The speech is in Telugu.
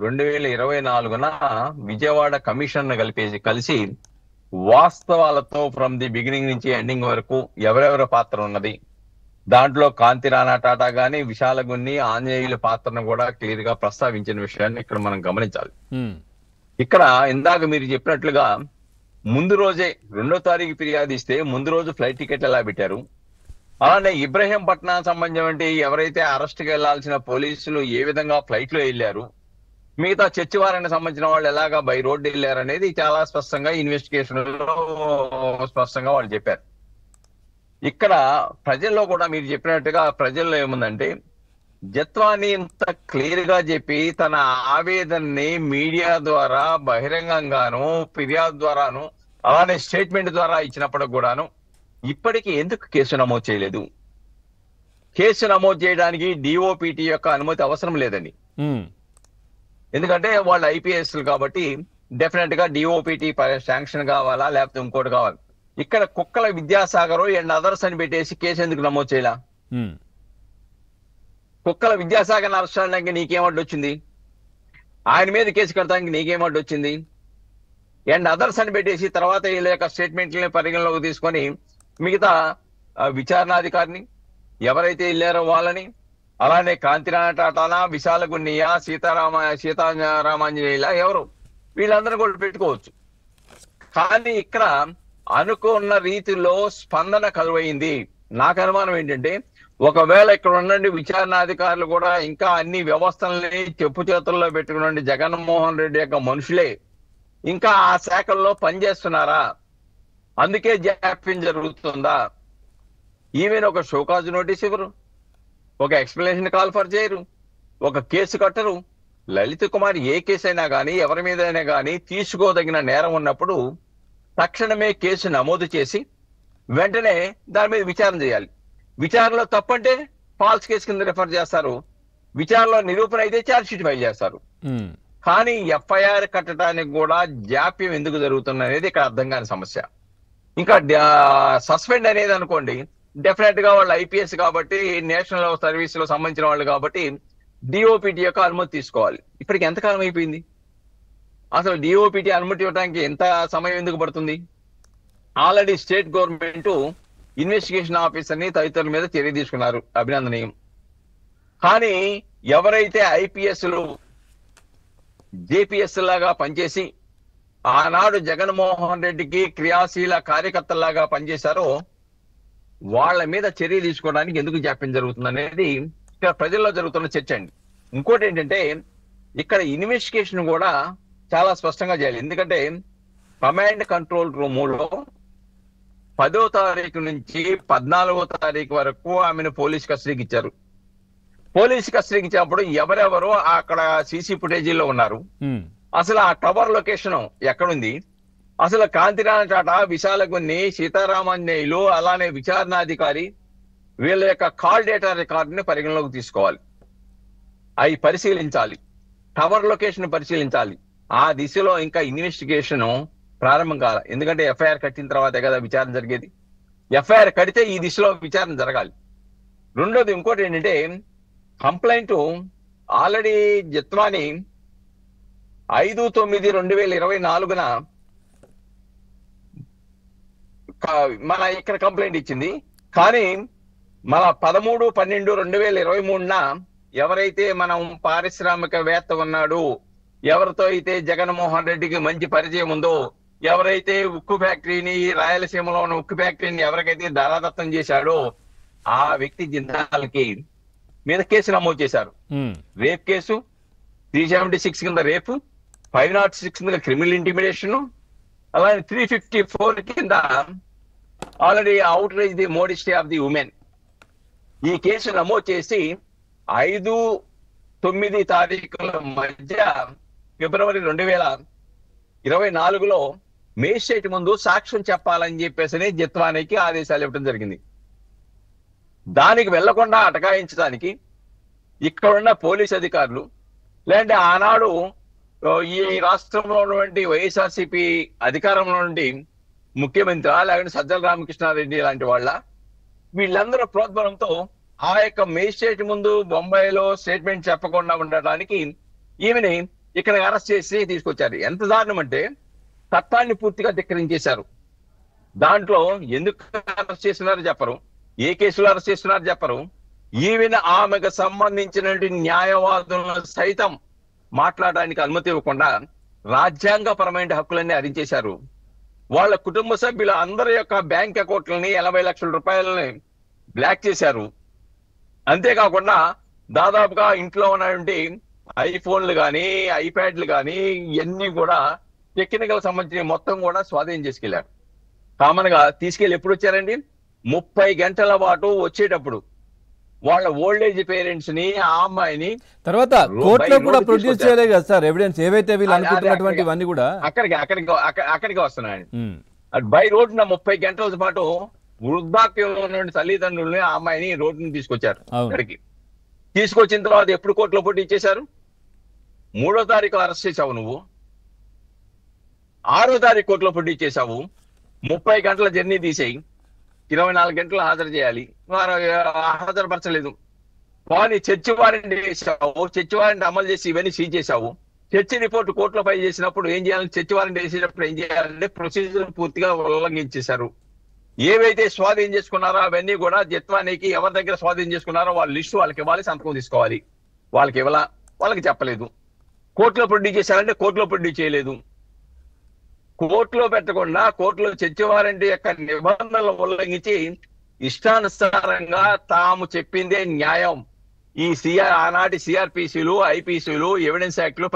2024 విజయవాడ కమిషన్ కలిసి వాస్తవాలతో ఫ్రమ్ ది బిగినింగ్ నుంచి ఎండింగ్ వరకు ఎవరెవరి పాత్ర ఉన్నది, దాంట్లో కాంతి రాణా టాటా గాని, విశాల గున్ని, ఆంజనేయుల పాత్రను కూడా క్లియర్ గా ప్రస్తావించిన విషయాన్ని ఇక్కడ మనం గమనించాలి. ఇక్కడ ఇందాక మీరు చెప్పినట్లుగా ముందు రోజే 2వ తారీఖు ఫిర్యాదు ఇస్తే ముందు రోజు ఫ్లైట్ టికెట్ ఎలా పెట్టారు, అలానే ఇబ్రహీంపట్నం సంబంధించి ఎవరైతే అరెస్ట్ కి వెళ్లాల్సిన పోలీసులు ఏ విధంగా ఫ్లైట్ లో వెళ్ళారు, మిగతా చర్చి వారికి సంబంధించిన వాళ్ళు ఎలాగా బై రోడ్డు వెళ్ళారు అనేది చాలా స్పష్టంగా ఇన్వెస్టిగేషన్ లో స్పష్టంగా వాళ్ళు చెప్పారు. ఇక్కడ ప్రజల్లో కూడా మీరు చెప్పినట్టుగా ప్రజల్లో ఏముందంటే, జత్వాని ఇంత క్లియర్ గా చెప్పి తన ఆవేదనని మీడియా ద్వారా బహిరంగంగాను, ఫిర్యాదు ద్వారాను, అలానే స్టేట్మెంట్ ద్వారా ఇచ్చినప్పటికి కూడాను ఇప్పటికీ ఎందుకు కేసు నమోదు చేయలేదు? కేసు నమోదు చేయడానికి డిఓపిటి యొక్క అనుమతి అవసరం లేదండి. ఎందుకంటే వాళ్ళు ఐపీఎస్ కాబట్టి డెఫినెట్ గా డిఓపిటి శాంక్షన్ కావాలా, లేకపోతే ఇంకోటి కావాలి. ఇక్కడ కుక్కల విద్యాసాగర్ అండ్ అదర్స్ అని పెట్టేసి కేసు ఎందుకు నమోదు చేయాల? కుక్కల విద్యాసాగర్ అరెస్ట్ చేయడానికి నీకేమడ్డు వచ్చింది? ఆయన మీద కేసు కడతానికి నీకేమడ్డు వచ్చింది? అండ్ అదర్స్ అని పెట్టేసి తర్వాత వీళ్ళ యొక్క స్టేట్మెంట్లని పరిగణలోకి తీసుకొని మిగతా విచారణాధికారిని ఎవరైతే వెళ్ళారో వాళ్ళని, అలానే కాంతిరాణ టాటానా, విశాల గున్నయ్య, సీతారామాంజనేయుల ఎవరు వీళ్ళందరూ కూడా పెట్టుకోవచ్చు. కానీ ఇక్కడ అనుకున్న రీతిలో స్పందన కరువైంది. నాకు అనుమానం ఏంటంటే, ఒకవేళ ఇక్కడ ఉండండి విచారణాధికారులు కూడా ఇంకా అన్ని వ్యవస్థల్ని చెప్పు చేతుల్లో పెట్టుకునండి జగన్మోహన్ రెడ్డి యొక్క మనుషులే ఇంకా ఆ శాఖల్లో పనిచేస్తున్నారా, అందుకే జాప్యం జరుగుతుందా? ఈవెన్ ఒక షోకాజ్ నోటీస్ ఇవ్వరు, ఒక ఎక్స్ప్లెనేషన్ కాల్ ఫర్ చేయరు, ఒక కేసు కట్టరు. లలిత్ కుమార్ ఏ కేసు అయినా కానీ ఎవరి మీద అయినా కానీ తీసుకోదగిన నేరం ఉన్నప్పుడు తక్షణమే కేసు నమోదు చేసి వెంటనే దాని మీద విచారణ చేయాలి. విచారణలో తప్పంటే ఫాల్స్ కేసు కింద రిఫర్ చేస్తారు, విచారణలో నిరూపణ అయితే ఛార్జ్ షీట్ ఫైల్ చేస్తారు. కానీ ఎఫ్ఐఆర్ కట్టడానికి కూడా జాప్యం ఎందుకు జరుగుతుంది అనేది ఇక్కడ అర్థం కాని సమస్య. ఇంకా సస్పెండ్ అనేది అనుకోండి, డెఫినెట్ గా వాళ్ళు ఐపీఎస్ కాబట్టి, నేషనల్ సర్వీస్ లో సంబంధించిన వాళ్ళు కాబట్టి డిఓపిటి యొక్క అనుమతి తీసుకోవాలి. ఇప్పటికి ఎంతకాలం అయిపోయింది? అసలు డిఓపిటి అనుమతి ఇవ్వడానికి ఎంత సమయం ఎందుకు పడుతుంది? Already state government investigation officer ని తదితరుల మీద చర్య తీసుకున్నారు, అభినందనీయం. కానీ ఎవరైతే ఐపీఎస్లు జేపీఎస్ లాగా పనిచేసి ఆనాడు జగన్మోహన్ రెడ్డికి క్రియాశీల కార్యకర్తలాగా పనిచేశారో వాళ్ళ మీద చర్య తీసుకోవడానికి ఎందుకు జాప్యం జరుగుతుంది అనేది ఇక్కడ ప్రజల్లో జరుగుతున్న చర్చ అండి. ఇంకోటి ఏంటంటే, ఇక్కడ ఇన్వెస్టిగేషన్ కూడా చాలా స్పష్టంగా చేయాలి. ఎందుకంటే కమాండ్ కంట్రోల్ రూములో 10వ తారీఖు నుంచి 14వ తారీఖు వరకు ఆమెను పోలీస్ కస్టడీకి ఇచ్చారు. పోలీస్ కస్టడీకి ఇచ్చినప్పుడు ఎవరెవరో అక్కడ సీసీ ఫుటేజీలో ఉన్నారు, అసలు ఆ టవర్ లొకేషన్ ఎక్కడుంది, అసలు కాంతిరాణ టాటా, విశాల గున్ని, సీతారామాంజనేయులు, అలానే విచారణాధికారి వీళ్ళ యొక్క కాల్ డేటా రికార్డుని పరిగణలోకి తీసుకోవాలి, అవి పరిశీలించాలి, టవర్ లొకేషన్ పరిశీలించాలి. ఆ దిశలో ఇంకా ఇన్వెస్టిగేషన్ ప్రారంభం కాల. ఎందుకంటే ఎఫ్ఐఆర్ కట్టిన తర్వాతే కదా విచారణ జరిగేది. ఎఫ్ఐఆర్ కడితే ఈ దిశలో విచారణ జరగాలి. రెండోది ఇంకోటి ఏంటంటే, కంప్లైంట్ ఆల్రెడీ జత్వాని 5/9/2024 మన ఇక్కడ కంప్లైంట్ ఇచ్చింది. కానీ మన 13/12/2023 ఎవరైతే మనం పారిశ్రామికవేత్త ఉన్నాడు, ఎవరితో అయితే జగన్మోహన్ రెడ్డికి మంచి పరిచయం ఉందో, ఎవరైతే ఉక్కు ఫ్యాక్టరీని, రాయలసీమలో ఉన్న ఉక్కు ఫ్యాక్టరీని ఎవరికైతే ధారాదత్తం చేశాడో ఆ వ్యక్తి జిందాల్కి మీద కేసు నమోదు చేశారు. రేప్ కేసు 376 కింద రేపు, 506 కింద క్రిమినల్ ఇంటిమిడేషన్, అలానే 354 కింద already outrage the modesty of the women. ఈ కేసు నమోదు చేసి 5-9 తారీఖుల మధ్య ఫిబ్రవరి 2024లో మేజిస్ట్రేట్ ముందు సాక్ష్యం చెప్పాలని చెప్పేసి జత్వానికి ఆదేశాలు ఇవ్వడం జరిగింది. దానికి వెళ్లకుండా అటకాయించడానికి ఇక్కడున్న పోలీస్ అధికారులు, లేదంటే ఆనాడు ఈ రాష్ట్రంలో ఉన్నటువంటి వైఎస్ఆర్సీపీ అధికారంలో నుండి ముఖ్యమంత్రి, లేకుంటే సజ్జల రామకృష్ణారెడ్డి లాంటి వాళ్ళ వీళ్ళందరూ ప్రోద్బలంతో ఆ యొక్క మేజిస్ట్రేట్ ముందు బొంబాయిలో స్టేట్మెంట్ చెప్పకుండా ఉండటానికి ఈమెని ఇక్కడ అరెస్ట్ చేసి తీసుకొచ్చారు. ఎంత దారుణం అంటే చట్టాన్ని పూర్తిగా ధిక్కరించేశారు. దాంట్లో ఎందుకు అరెస్ట్ చేస్తున్నారో చెప్పరు, ఏ కేసులో అరెస్ట్ చేస్తున్నారో చెప్పరు. ఈవెన్ ఆమెకు సంబంధించినటువంటి న్యాయవాదులను సైతం మాట్లాడడానికి అనుమతి ఇవ్వకుండా రాజ్యాంగపరమైన హక్కులన్నీ హరించేశారు. వాళ్ళ కుటుంబ సభ్యుల అందరి యొక్క బ్యాంక్ అకౌంట్లని 80 లక్షల రూపాయలని బ్లాక్ చేశారు. అంతేకాకుండా దాదాపుగా ఇంట్లో ఉన్నటువంటి ఐఫోన్లు కానీ ఐప్యాడ్లు కానీ ఇవన్నీ కూడా టెక్నికల్ సంబంధించిన మొత్తం కూడా స్వాధీనం చేసుకెళ్లారు. కామన్ గా తీసుకెళ్లి ఎప్పుడు వచ్చారండి? 30 గంటల పాటు వచ్చేటప్పుడు వాళ్ళ ఓల్డ్ ఏజ్ పేరెంట్స్ ని, ఆ అమ్మాయిని తర్వాత కోర్టులో కూడా ప్రొడ్యూస్ చేయలే కదా సార్ ఎవిడెన్స్, ఏవైతే వీళ్ళు అనుకుంటున్నటువంటివన్నీ కూడా అక్కడికి వస్తున్నాయండి. బై రోడ్డున 30 గంటల పాటు వృద్ధాప్యంలో ఉన్న తల్లిదండ్రులని, ఆ అమ్మాయిని రోడ్డుని తీసుకొచ్చారు. అక్కడికి తీసుకొచ్చిన తర్వాత ఎప్పుడు కోర్టులో పోటీ ఇచ్చేశారు? 3వ తారీఖు అరెస్ట్ చేశావు నువ్వు, 6వ తారీఖు కోర్టులో పోటీ ఇచ్చేసావు. 30 గంటల జర్నీ తీసేయి, 24 గంటలు హాజరు చేయాలి, హాజరుపరచలేదు. కానీ చర్చి వారెంట్ వేసావు, చర్చి వారెంట్ అమలు చేసి ఇవన్నీ సీజ్ చేశావు. చర్చి రిపోర్ట్ కోర్టులో ఫైల్ చేసినప్పుడు ఏం చేయాలి? చర్చి వారెంట్ వేసేటప్పుడు ఏం చేయాలంటే ప్రొసీజర్ పూర్తిగా ఉల్లంఘించేశారు. ఏవైతే స్వాధీనం చేసుకున్నారో అవన్నీ కూడా జత్వానికి ఎవరి దగ్గర స్వాధీనం చేసుకున్నారో వాళ్ళ లిస్టు వాళ్ళకి ఇవ్వాలి, సంతకం తీసుకోవాలి. వాళ్ళకి ఇవ్వాల, వాళ్ళకి చెప్పలేదు. కోర్టులో ప్రొడ్యూస్ చేశారంటే కోర్టులో ప్రొడ్యూస్ చేయలేదు. కోర్టులో పెట్టకుండా కోర్టులో చర్చి వారెంట్ యొక్క నిబంధనలు ఉల్లంఘించి ఇష్టానుసారంగా తాము చెప్పిందే న్యాయం. ఈ ఆనాటి సిఆర్పిసిలు, ఐపీసీలు, ఎవిడెన్స్ యాక్ట్లు